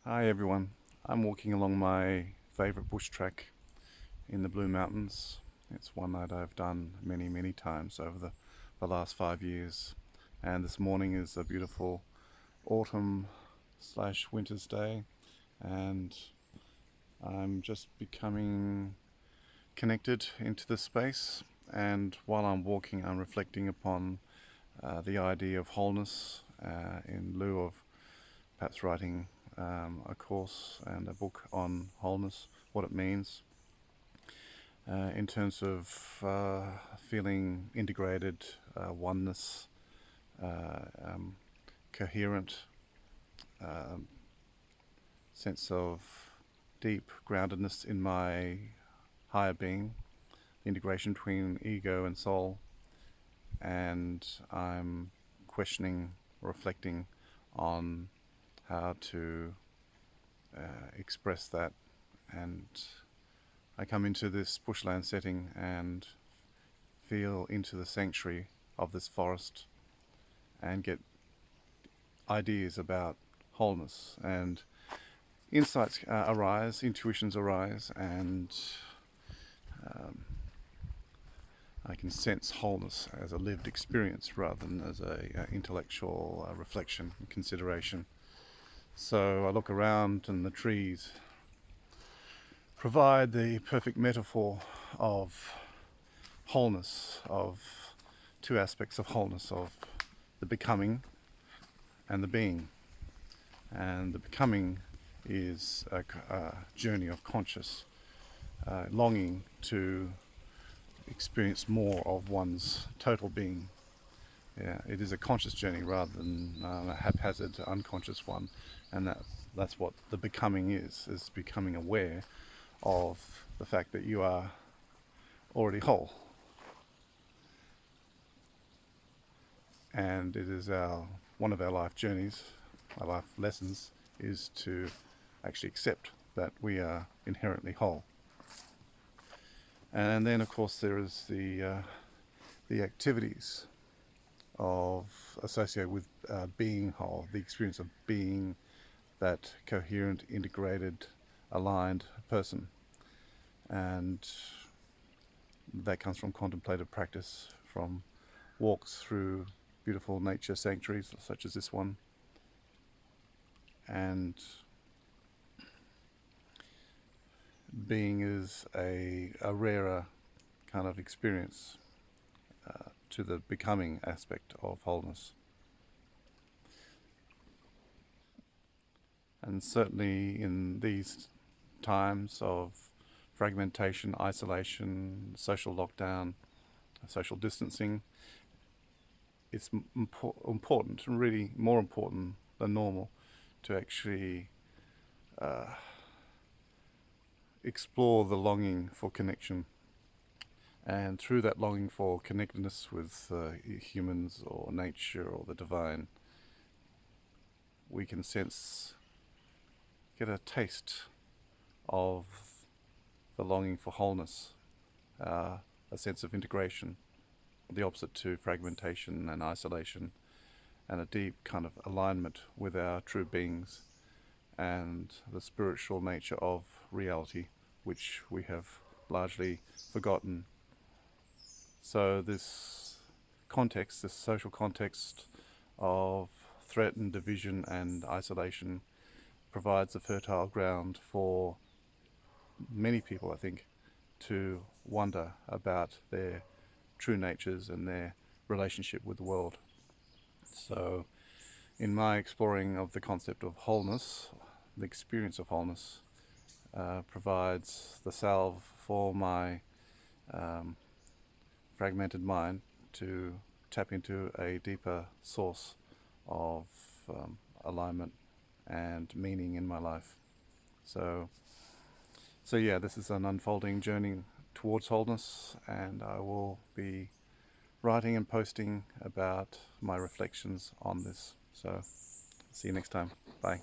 Hi everyone, I'm walking along my favourite bush track in the Blue Mountains. It's one that I've done many times over the last 5 years, and this morning is a beautiful autumn slash winter's day, and I'm just becoming connected into this space. And while I'm walking, I'm reflecting upon the idea of wholeness in lieu of perhaps writing a course and a book on wholeness, what it means in terms of feeling integrated, oneness, coherent, um, sense of deep groundedness in my higher being, the integration between ego and soul, and I'm questioning, reflecting on how to express that. And I come into this bushland setting and feel into the sanctuary of this forest and get ideas about wholeness, and insights arise, intuitions arise, and um, I can sense wholeness as a lived experience rather than as a intellectual reflection and consideration. So I look around, and the trees provide the perfect metaphor of wholeness, of two aspects of wholeness, of the becoming and the being. And the becoming is a journey of conscious longing to experience more of one's total being. Yeah, it is a conscious journey rather than a haphazard, unconscious one, and that's what the becoming is becoming aware of the fact that you are already whole. And it is one of our life journeys, our life lessons, is to actually accept that we are inherently whole. And then, of course, there is the activities of associated with being whole, the experience of being that coherent, integrated, aligned person. And that comes from contemplative practice, from walks through beautiful nature sanctuaries such as this one, and being is a rarer kind of experience to the becoming aspect of wholeness. And certainly in these times of fragmentation, isolation, social lockdown, social distancing, it's important, and really more important than normal, to actually explore the longing for connection. And through that longing for connectedness with humans or nature or the divine, we can get a taste of the longing for wholeness, a sense of integration, the opposite to fragmentation and isolation, and a deep kind of alignment with our true beings and the spiritual nature of reality, which we have largely forgotten. So this context, this social context of threat and division and isolation, provides a fertile ground for many people, I think, to wonder about their true natures and their relationship with the world. So in my exploring of the concept of wholeness, the experience of wholeness provides the salve for my fragmented mind to tap into a deeper source of alignment and meaning in my life. So yeah, this is an unfolding journey towards wholeness, and I will be writing and posting about my reflections on this. So see you next time. Bye.